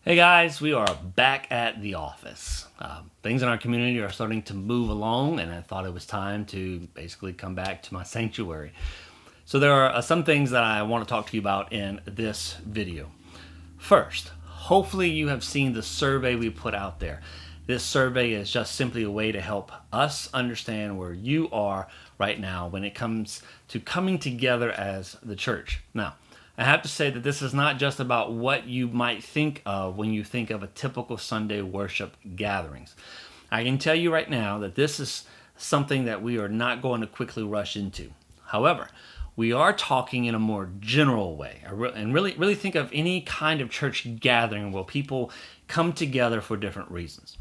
Hey guys, we are back at the office. Things in our community are starting to move along, and I thought it was time to basically come back to my sanctuary. So there are some things that I want to talk to you about in this video. First, hopefully you have seen the survey we put out there. This survey is just simply a way to help us understand where you are right now when it comes to coming together as the church. Now, I have to say that this is not just about what you might think of when you think of a typical Sunday worship gatherings. I can tell you right now that this is something that we are not going to quickly rush into. However, we are talking in a more general way, and really think of any kind of church gathering where people come together for different reasons.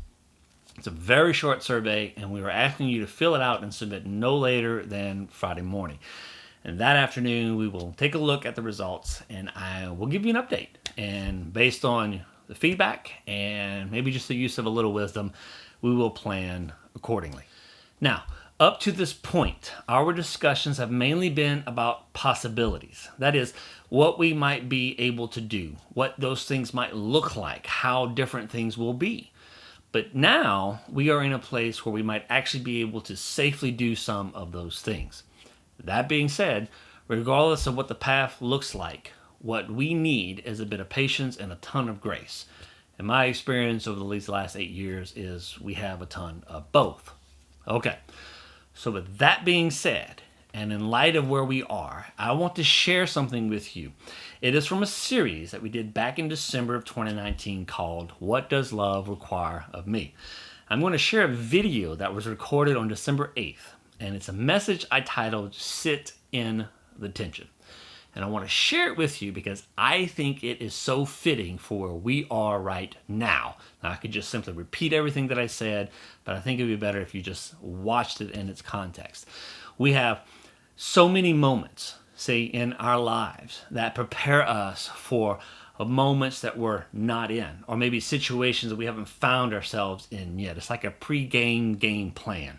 It's a very short survey, and we are asking you to fill it out and submit no later than Friday morning. And that afternoon, we will take a look at the results, and I will give you an update. And based on the feedback and maybe just the use of a little wisdom, we will plan accordingly. Now, up to this point, our discussions have mainly been about possibilities. That is, what we might be able to do, what those things might look like, how different things will be. But now, we are in a place where we might actually be able to safely do some of those things. That being said, regardless of what the path looks like, what we need is a bit of patience and a ton of grace. And my experience over the last 8 years is we have a ton of both. Okay, so with that being said, and in light of where we are, I want to share something with you. It is from a series that we did back in December of 2019 called What Does Love Require of Me? I'm going to share a video that was recorded on December 8th. And it's a message I titled, Sit in the Tension. And I want to share it with you because I think it is so fitting for where we are right now. Now, I could just simply repeat everything that I said, but I think it would be better if you just watched it in its context. We have so many moments, say, in our lives that prepare us for moments that we're not in, or maybe situations that we haven't found ourselves in yet. It's like a pre-game game plan.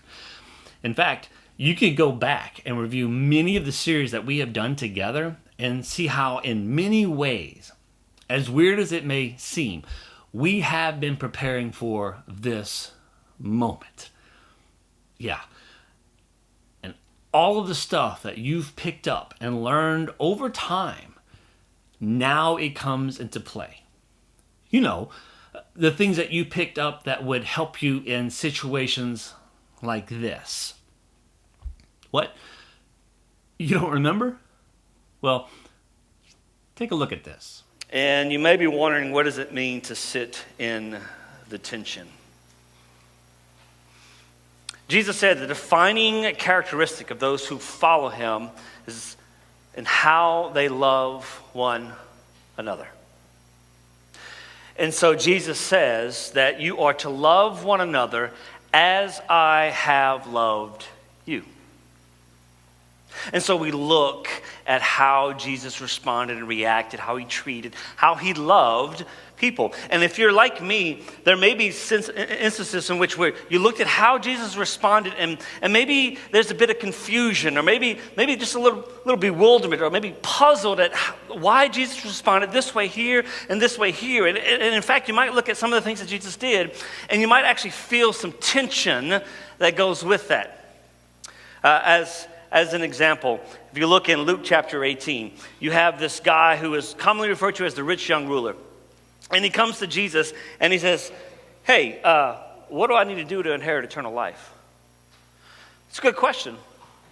In fact, you can go back and review many of the series that we have done together and see how in many ways, as weird as it may seem, we have been preparing for this moment. Yeah. And all of the stuff that you've picked up and learned over time, now it comes into play. You know, the things that you picked up that would help you in situations like this. What? You don't remember? Well, take a look at this. And you may be wondering, what does it mean to sit in the tension? Jesus said the defining characteristic of those who follow him is in how they love one another. And so Jesus says that you are to love one another as I have loved you. And so we look at how Jesus responded and reacted, how he treated, how he loved people. And if you're like me, there may be instances in which you looked at how Jesus responded, and maybe there's a bit of confusion, or maybe just a little bewilderment, or maybe puzzled at why Jesus responded this way here and this way here. And in fact, you might look at some of the things that Jesus did, and you might actually feel some tension that goes with that. As an example, if you look in Luke chapter 18, you have this guy who is commonly referred to as the rich young ruler. And he comes to Jesus and he says, hey, what do I need to do to inherit eternal life? It's a good question,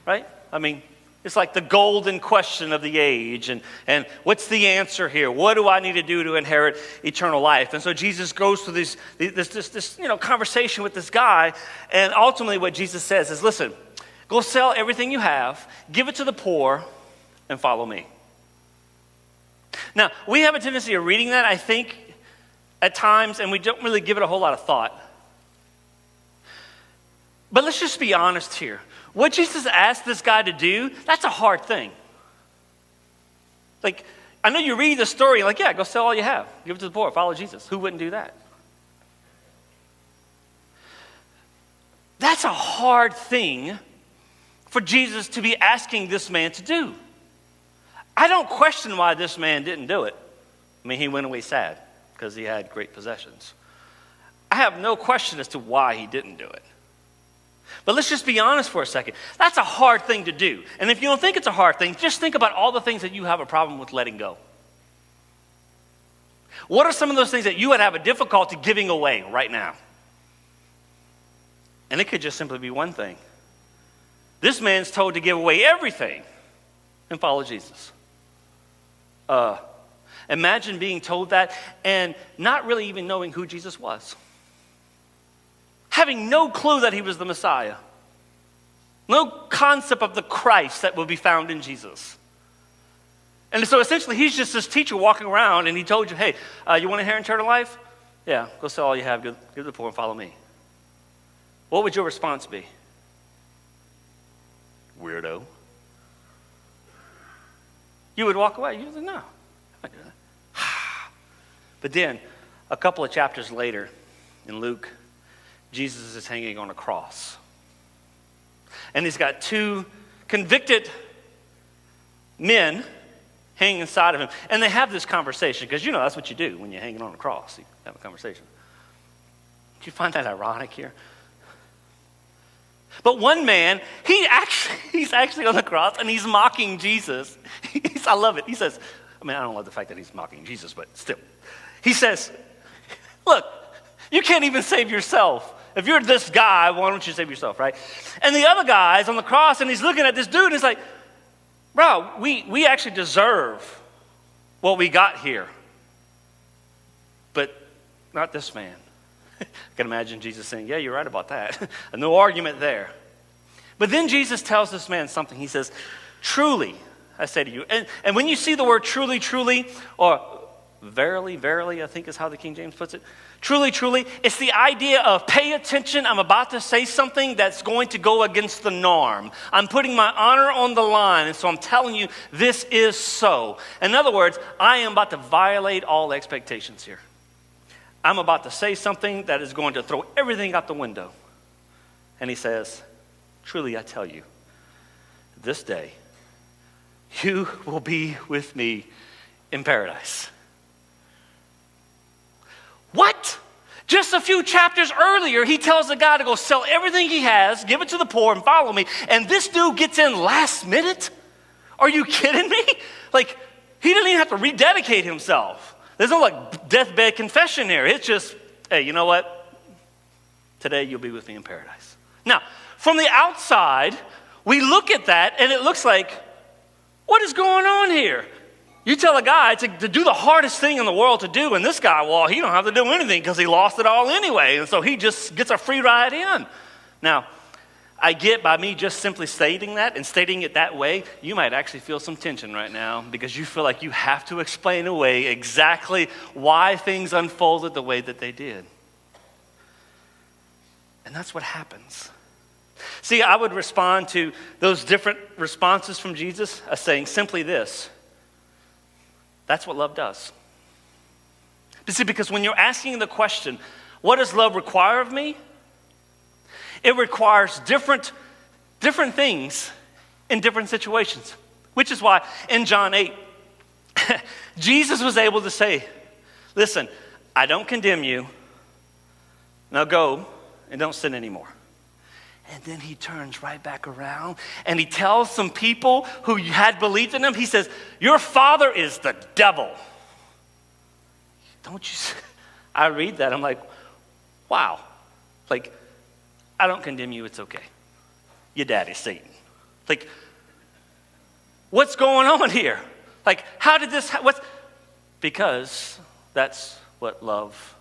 right? I mean, it's like the golden question of the age. And what's the answer here? What do I need to do to inherit eternal life? And so Jesus goes through this conversation with this guy. And ultimately what Jesus says is, listen, go sell everything you have, give it to the poor, and follow me. Now, we have a tendency of reading that, I think, at times, and we don't really give it a whole lot of thought. But let's just be honest here. What Jesus asked this guy to do, that's a hard thing. Like, I know you read the story, you're like, yeah, go sell all you have. Give it to the poor, follow Jesus. Who wouldn't do that? That's a hard thing for Jesus to be asking this man to do. I don't question why this man didn't do it. I mean, he went away sad because he had great possessions. I have no question as to why he didn't do it. But let's just be honest for a second. That's a hard thing to do. And if you don't think it's a hard thing, just think about all the things that you have a problem with letting go. What are some of those things that you would have a difficulty giving away right now? And it could just simply be one thing. This man's told to give away everything and follow Jesus. Imagine being told that and not really even knowing who Jesus was. Having no clue that he was the Messiah. No concept of the Christ that will be found in Jesus. And so essentially he's just this teacher walking around and he told you, hey, you want to inherit eternal life? Yeah, go sell all you have, give to the poor and follow me. What would your response be? Weirdo. You would walk away. You would say, no, I'm not doing that. But then, a couple of chapters later, in Luke, Jesus is hanging on a cross. And he's got two convicted men hanging inside of him. And they have this conversation, because that's what you do when you're hanging on a cross. You have a conversation. Do you find that ironic here? But one man, he's actually on the cross and he's mocking Jesus. I love it. He says, I don't love the fact that he's mocking Jesus, but still. He says, look, you can't even save yourself. If you're this guy, why don't you save yourself, right? And the other guy's on the cross and he's looking at this dude and he's like, bro, we actually deserve what we got here. But not this man. I can imagine Jesus saying, yeah, you're right about that. No argument there. But then Jesus tells this man something. He says, truly, I say to you. And when you see the word truly, truly, or verily, verily, I think is how the King James puts it. Truly, truly, it's the idea of pay attention. I'm about to say something that's going to go against the norm. I'm putting my honor on the line, and so I'm telling you this is so. In other words, I am about to violate all expectations here. I'm about to say something that is going to throw everything out the window. And he says, truly I tell you, this day you will be with me in paradise. What? Just a few chapters earlier, he tells the guy to go sell everything he has, give it to the poor, and follow me. And this dude gets in last minute? Are you kidding me? Like, he didn't even have to rededicate himself. There's no deathbed confession here. It's just, hey, you know what? Today you'll be with me in paradise. Now, from the outside, we look at that and it looks like, what is going on here? You tell a guy to do the hardest thing in the world to do, and this guy, well, he don't have to do anything because he lost it all anyway, and so he just gets a free ride in. Now, I get by me just simply stating that and stating it that way, you might actually feel some tension right now because you feel like you have to explain away exactly why things unfolded the way that they did. And that's what happens. See, I would respond to those different responses from Jesus as saying simply this. That's what love does. You see, because when you're asking the question, what does love require of me? It requires different things in different situations, which is why in John 8, Jesus was able to say, listen, I don't condemn you. Now go and don't sin anymore. And then he turns right back around and he tells some people who had believed in him, he says, your father is the devil. Don't you see? I read that, I'm like, wow. Like, I don't condemn you, it's okay. Your daddy's Satan. Like, what's going on here? Like, how did this, because that's what love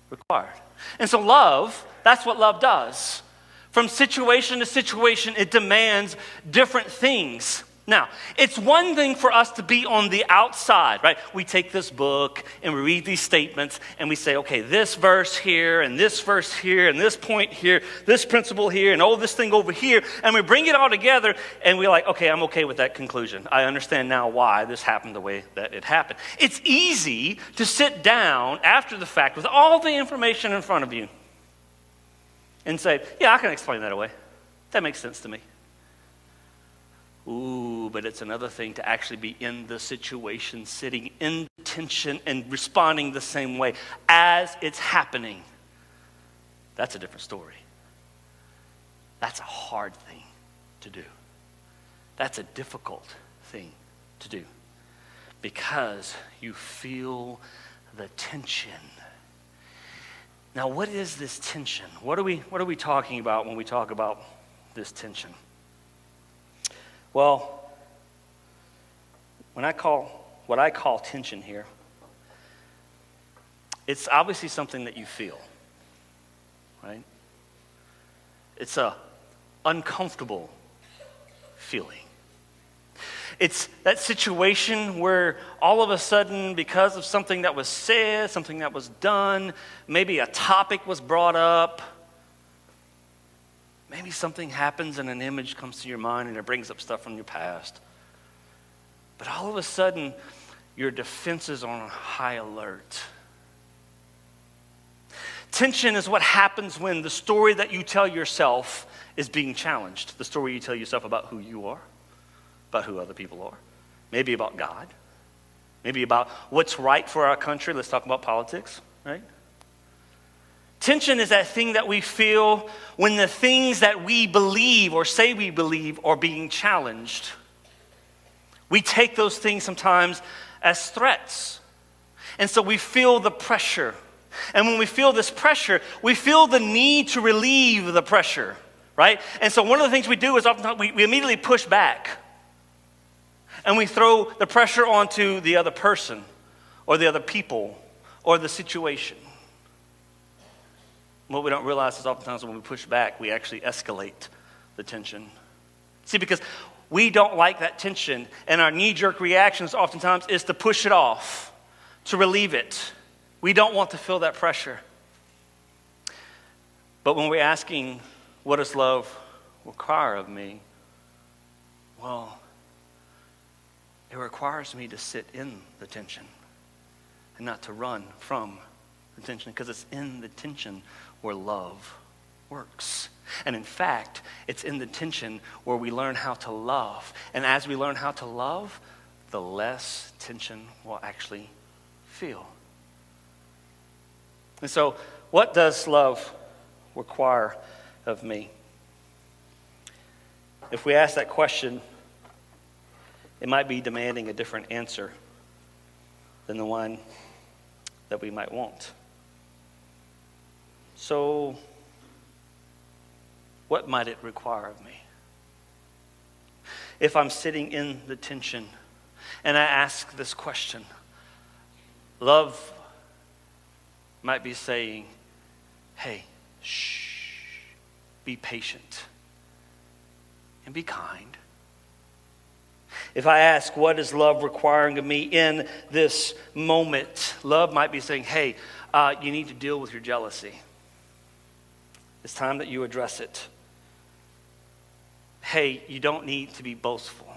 required. And so love, that's what love does. From situation to situation, it demands different things. Now, it's one thing for us to be on the outside, right? We take this book and we read these statements and we say, okay, this verse here and this verse here and this point here, this principle here and this thing over here. And we bring it all together and we're like, okay, I'm okay with that conclusion. I understand now why this happened the way that it happened. It's easy to sit down after the fact with all the information in front of you and say, yeah, I can explain that away. That makes sense to me. Ooh, but it's another thing to actually be in the situation, sitting in tension and responding the same way as it's happening. That's a different story. That's a hard thing to do. That's a difficult thing to do because you feel the tension. Now, what is this tension? What are we talking about when we talk about this tension? Well, what I call tension here, it's obviously something that you feel, right? It's a uncomfortable feeling. It's that situation where all of a sudden, because of something that was said, something that was done, maybe a topic was brought up, maybe something happens and an image comes to your mind and it brings up stuff from your past. But all of a sudden, your defenses are on high alert. Tension is what happens when the story that you tell yourself is being challenged. The story you tell yourself about who you are, about who other people are, maybe about God, maybe about what's right for our country. Let's talk about politics, right? Tension is that thing that we feel when the things that we believe or say we believe are being challenged. We take those things sometimes as threats. And so we feel the pressure. And when we feel this pressure, we feel the need to relieve the pressure, right? And so one of the things we do is often we immediately push back. And we throw the pressure onto the other person or the other people or the situation. What we don't realize is oftentimes when we push back, we actually escalate the tension. See, because we don't like that tension, and our knee-jerk reactions oftentimes is to push it off, to relieve it. We don't want to feel that pressure. But when we're asking, what does love require of me? Well, it requires me to sit in the tension and not to run from the tension, because it's in the tension where love works. And in fact, it's in the tension where we learn how to love. And as we learn how to love, the less tension we'll actually feel. And so, what does love require of me? If we ask that question, it might be demanding a different answer than the one that we might want. So, what might it require of me? If I'm sitting in the tension and I ask this question, love might be saying, hey, shh, be patient and be kind. If I ask, what is love requiring of me in this moment? Love might be saying, hey, you need to deal with your jealousy. It's time that you address it. Hey, you don't need to be boastful.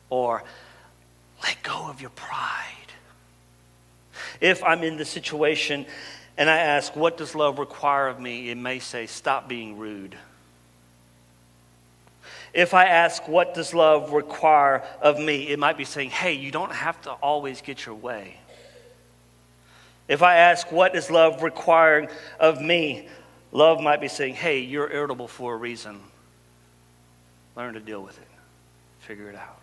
Or let go of your pride. If I'm in the situation and I ask, what does love require of me? It may say, stop being rude. If I ask, what does love require of me? It might be saying, hey, you don't have to always get your way. If I ask, what is love requiring of me? Love might be saying, hey, you're irritable for a reason. Learn to deal with it. Figure it out.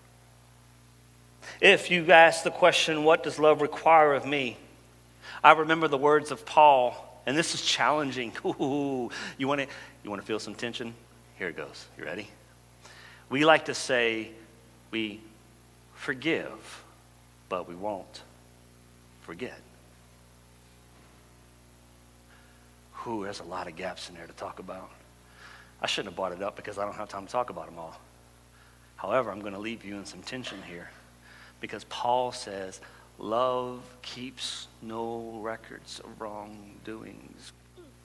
If you ask the question, what does love require of me? I remember the words of Paul, and this is challenging. Ooh, you want to feel some tension? Here it goes. You ready? We like to say we forgive, but we won't forget. Ooh, there's a lot of gaps in there to talk about. I shouldn't have brought it up because I don't have time to talk about them all. However, I'm going to leave you in some tension here because Paul says, love keeps no records of wrongdoings.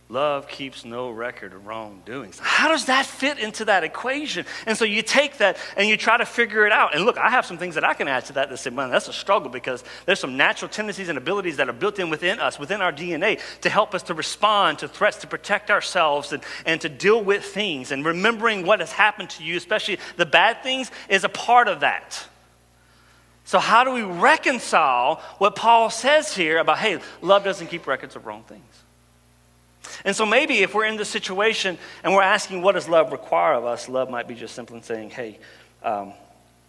Love keeps no record of wrongdoings. How does that fit into that equation? And so you take that and you try to figure it out. And look, I have some things that I can add to that say, man, that's a struggle, because there's some natural tendencies and abilities that are built in within us, within our DNA, to help us to respond to threats, to protect ourselves, and to deal with things. And remembering what has happened to you, especially the bad things, is a part of that. So how do we reconcile what Paul says here about, hey, love doesn't keep records of wrong things? And so maybe if we're in this situation and we're asking, what does love require of us? Love might be just simply saying, hey,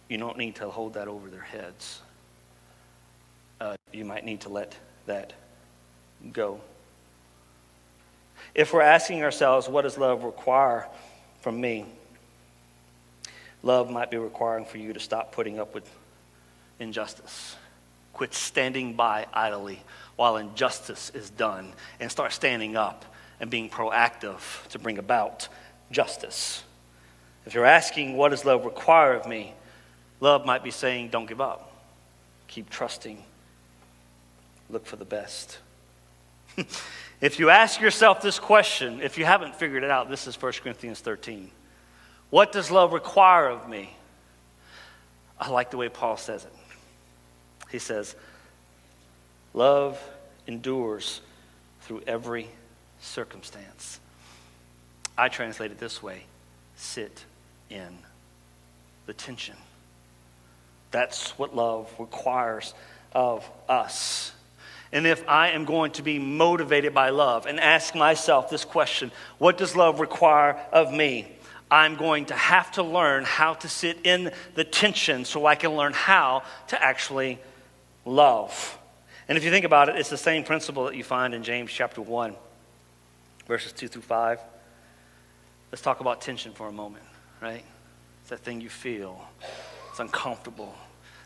you don't need to hold that over their heads. You might need to let that go. If we're asking ourselves, what does love require from me? Love might be requiring for you to stop putting up with injustice. Quit standing by idly while injustice is done, and start standing up and being proactive to bring about justice. If you're asking, what does love require of me? Love might be saying, don't give up. Keep trusting. Look for the best. If you ask yourself this question, if you haven't figured it out, this is 1 Corinthians 13. What does love require of me? I like the way Paul says it. He says, love endures through every circumstance. I translate it this way: sit in the tension. That's what love requires of us. And if I am going to be motivated by love and ask myself this question, what does love require of me? I'm going to have to learn how to sit in the tension so I can learn how to actually love. And if you think about it, it's the same principle that you find in James chapter 1, verses 2 through 5. Let's talk about tension for a moment, right? It's that thing you feel. It's uncomfortable.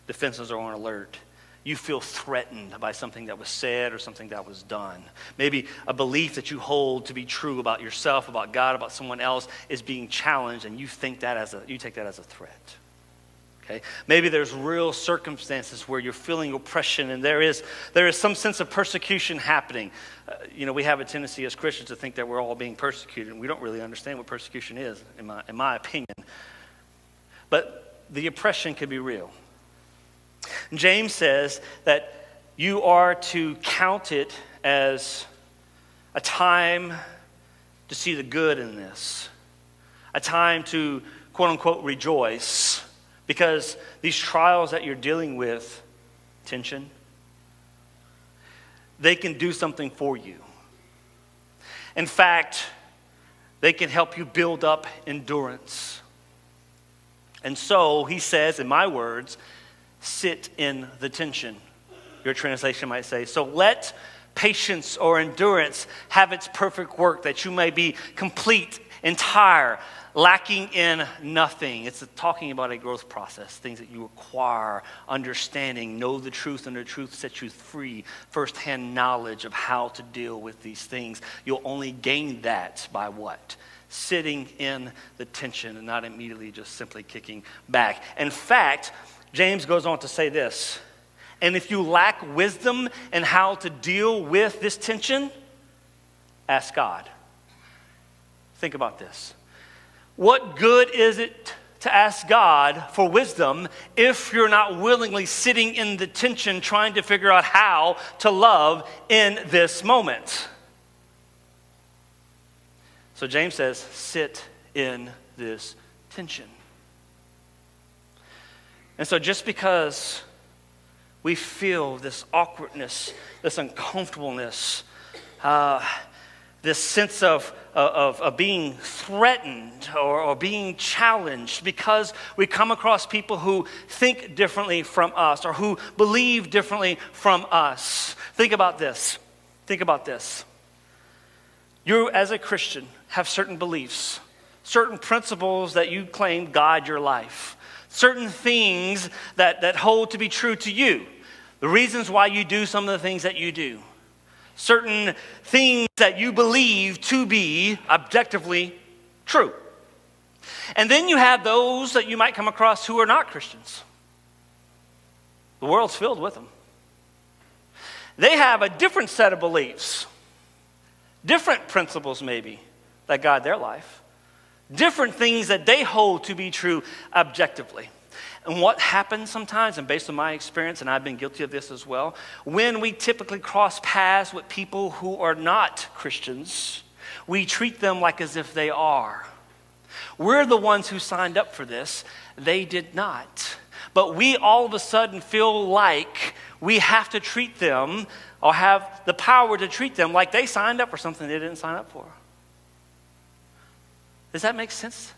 Defenses are on alert. You feel threatened by something that was said or something that was done. Maybe a belief that you hold to be true about yourself, about God, about someone else is being challenged, and you take that as a threat. Okay? Maybe there's real circumstances where you're feeling oppression, and there is some sense of persecution happening. We have a tendency as Christians to think that we're all being persecuted, and we don't really understand what persecution is, in my opinion. But the oppression could be real. James says that you are to count it as a time to see the good in this, a time to, quote unquote, rejoice, because these trials that you're dealing with, tension, they can do something for you. In fact, they can help you build up endurance. And so, he says, in my words, sit in the tension. Your translation might say, so let patience or endurance have its perfect work, that you may be complete, entire, lacking in nothing. It's talking about a growth process, things that you acquire, understanding, know the truth, and the truth sets you free, firsthand knowledge of how to deal with these things. You'll only gain that by what? Sitting in the tension and not immediately just simply kicking back. In fact, James goes on to say this, and if you lack wisdom in how to deal with this tension, ask God. Think about this. What good is it to ask God for wisdom if you're not willingly sitting in the tension trying to figure out how to love in this moment? So James says, sit in this tension. And so just because we feel this awkwardness, this uncomfortableness, this sense of being threatened or being challenged because we come across people who think differently from us or who believe differently from us. Think about this. Think about this. You, as a Christian, have certain beliefs, certain principles that you claim guide your life, certain things that hold to be true to you, the reasons why you do some of the things that you do, certain things that you believe to be objectively true. And then you have those that you might come across who are not Christians. The world's filled with them. They have a different set of beliefs. different principles maybe that guide their life, different things that they hold to be true objectively. And what happens sometimes, and based on my experience, and I've been guilty of this as well, when we typically cross paths with people who are not Christians, we treat them like as if they are. We're the ones who signed up for this. They did not. But we all of a sudden feel like we have to treat them or have the power to treat them like they signed up for something they didn't sign up for. Does that make sense?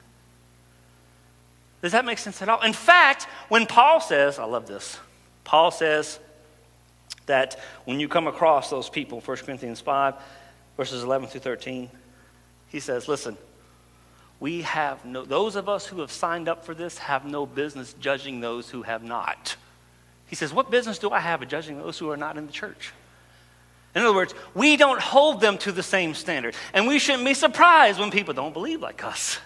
Does that make sense at all? In fact, when Paul says, I love this, Paul says that when you come across those people, 1 Corinthians 5, verses 11 through 13, he says, listen, those of us who have signed up for this have no business judging those who have not. He says, what business do I have of judging those who are not in the church? In other words, we don't hold them to the same standard. And we shouldn't be surprised when people don't believe like us.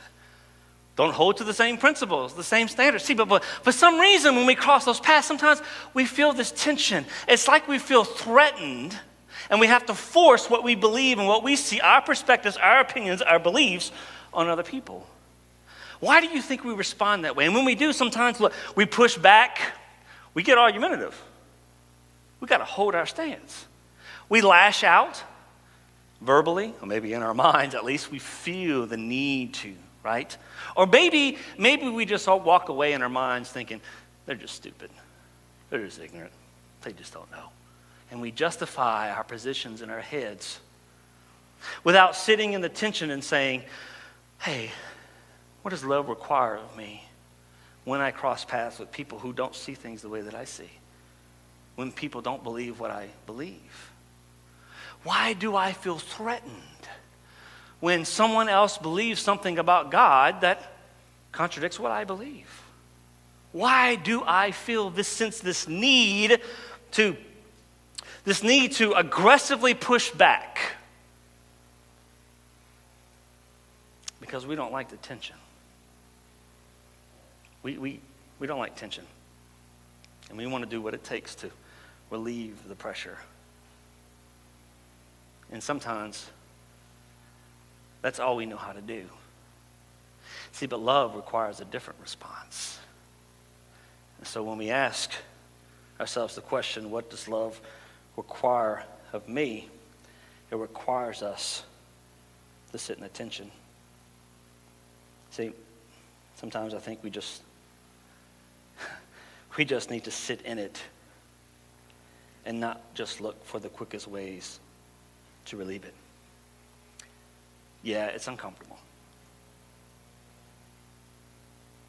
Don't hold to the same principles, the same standards. See, but for some reason, when we cross those paths, sometimes we feel this tension. It's like we feel threatened, and we have to force what we believe and what we see, our perspectives, our opinions, our beliefs, on other people. Why do you think we respond that way? And when we do, sometimes look, we push back, we get argumentative. We got to hold our stance. We lash out verbally, or maybe in our minds at least, we feel the need to, right? Or maybe we just all walk away in our minds thinking, they're just stupid. They're just ignorant. They just don't know. And we justify our positions in our heads without sitting in the tension and saying, hey, what does love require of me when I cross paths with people who don't see things the way that I see? When people don't believe what I believe? Why do I feel threatened when someone else believes something about God that contradicts what I believe? Why do I feel this need to aggressively push back? Because we don't like the tension. We don't like tension. And we want to do what it takes to relieve the pressure. And sometimes that's all we know how to do. See, but love requires a different response. And so when we ask ourselves the question, what does love require of me? It requires us to sit in the tension. See, sometimes I think we just need to sit in it and not just look for the quickest ways to relieve it. Yeah, it's uncomfortable.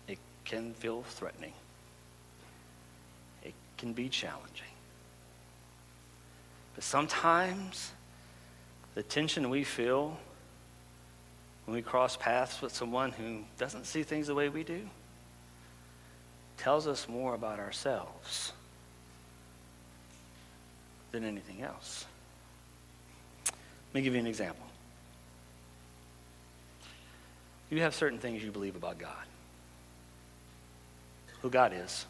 It can feel threatening. It can be challenging. But sometimes the tension we feel when we cross paths with someone who doesn't see things the way we do tells us more about ourselves than anything else. Let me give you an example. You have certain things you believe about God. Who God is,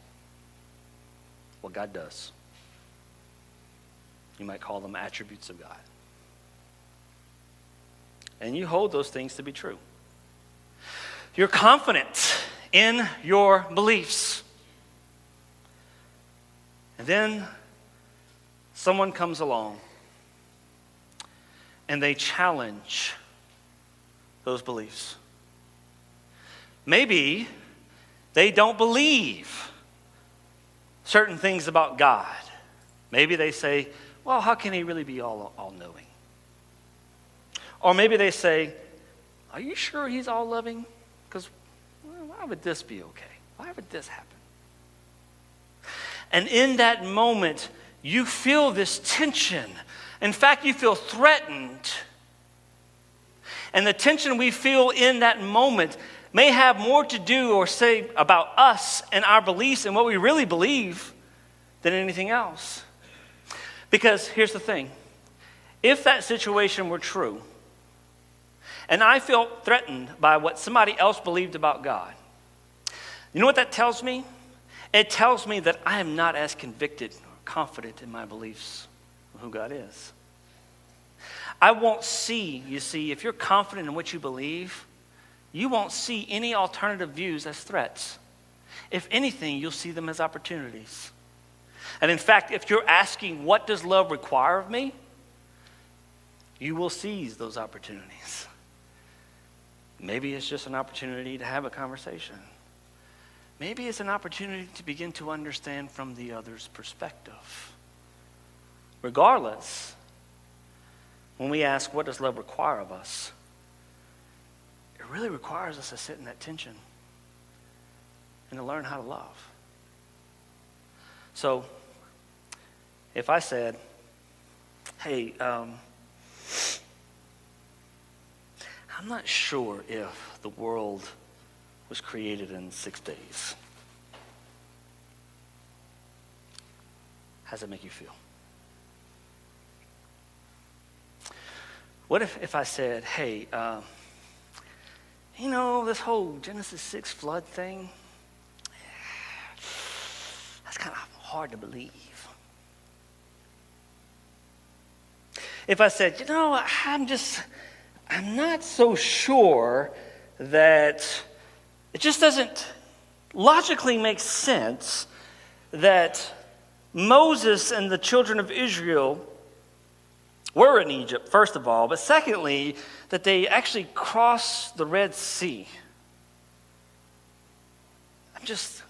what God does. You might call them attributes of God. And you hold those things to be true. You're confident in your beliefs. And then someone comes along and they challenge those beliefs. Maybe they don't believe certain things about God. Maybe they say, well, how can he really be all-knowing? Or maybe they say, are you sure he's all-loving? Because why would this be okay? Why would this happen? And in that moment, you feel this tension. In fact, you feel threatened. And the tension we feel in that moment may have more to do or say about us and our beliefs and what we really believe than anything else. Because here's the thing. If that situation were true, and I feel threatened by what somebody else believed about God, you know what that tells me? It tells me that I am not as convicted or confident in my beliefs of who God is. I won't see, you see, if you're confident in what you believe, you won't see any alternative views as threats. If anything, you'll see them as opportunities. And in fact, if you're asking, what does love require of me? You will seize those opportunities. Maybe it's just an opportunity to have a conversation. Maybe it's an opportunity to begin to understand from the other's perspective. Regardless, when we ask, what does love require of us? It really requires us to sit in that tension and to learn how to love. So, if I said, hey, I'm not sure if the world was created in 6 days, how does that make you feel? What if I said, hey, this whole Genesis 6 flood thing, that's kind of hard to believe. If I said, I'm not so sure that it just doesn't logically make sense that Moses and the children of Israel were in Egypt, first of all, but secondly, that they actually crossed the Red Sea. I just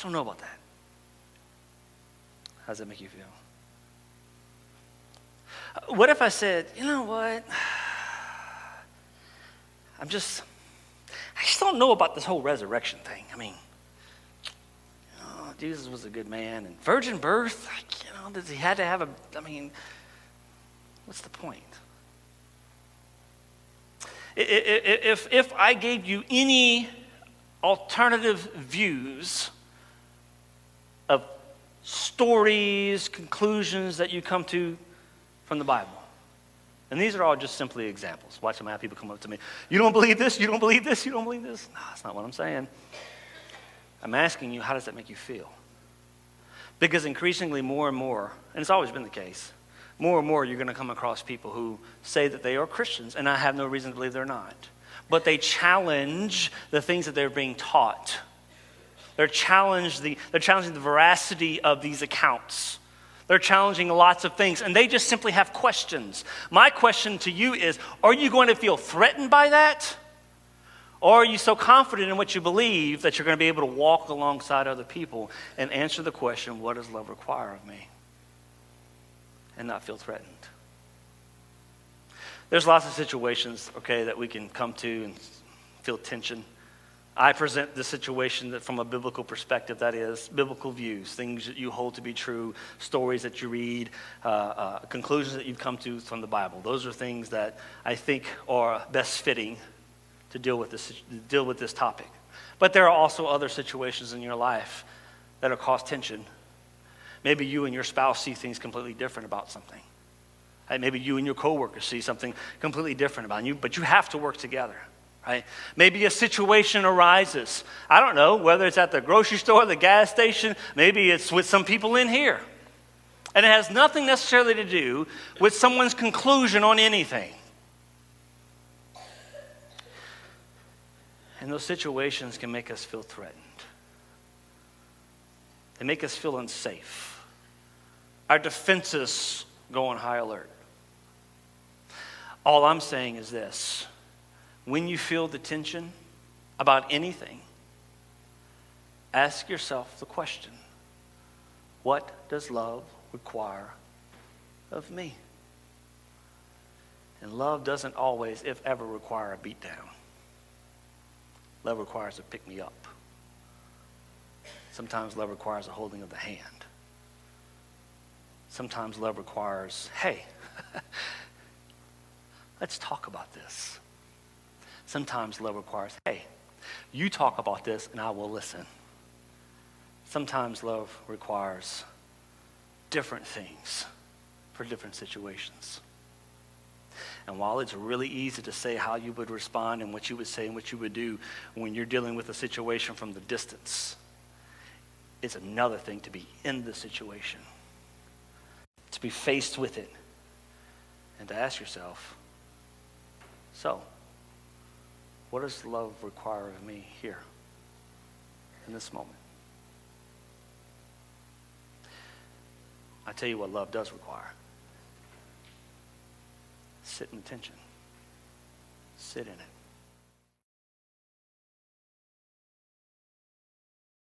don't know about that. How does that make you feel? What if I said, you know what? I just don't know about this whole resurrection thing. I mean, Jesus was a good man, and virgin birth, does he had to have what's the point? If I gave you any alternative views of stories, conclusions that you come to from the Bible, and these are all just simply examples. Watch them, have people come up to me. You don't believe this? You don't believe this? You don't believe this? No, that's not what I'm saying. I'm asking you, how does that make you feel? Because increasingly more and more, and it's always been the case, more and more you're going to come across people who say that they are Christians, and I have no reason to believe they're not. But they challenge the things that they're being taught. They're challenging the veracity of these accounts. They're challenging lots of things, and they just simply have questions. My question to you is, are you going to feel threatened by that? Or are you so confident in what you believe that you're going to be able to walk alongside other people and answer the question, what does love require of me? And not feel threatened. There's lots of situations, that we can come to and feel tension. I present the situation that from a biblical perspective, that is, biblical views, things that you hold to be true, stories that you read, conclusions that you've come to from the Bible. Those are things that I think are best fitting to deal with this topic. But there are also other situations in your life that will cause tension. Maybe you and your spouse see things completely different about something. Maybe you and your coworkers see something completely different about you, but you have to work together. Right? Maybe a situation arises. I don't know, whether it's at the grocery store, the gas station, maybe it's with some people in here. And it has nothing necessarily to do with someone's conclusion on anything. And those situations can make us feel threatened. They make us feel unsafe. Our defenses go on high alert. All I'm saying is this. When you feel the tension about anything, ask yourself the question, what does love require of me? And love doesn't always, if ever, require a beat down. Love requires a pick me up. Sometimes love requires a holding of the hand. Sometimes love requires, hey, let's talk about this. Sometimes love requires, hey, you talk about this and I will listen. Sometimes love requires different things for different situations. And while it's really easy to say how you would respond and what you would say and what you would do when you're dealing with a situation from the distance, it's another thing to be in the situation, to be faced with it, and to ask yourself, so, what does love require of me here in this moment? I tell you what love does require. Sit in tension. Sit in it.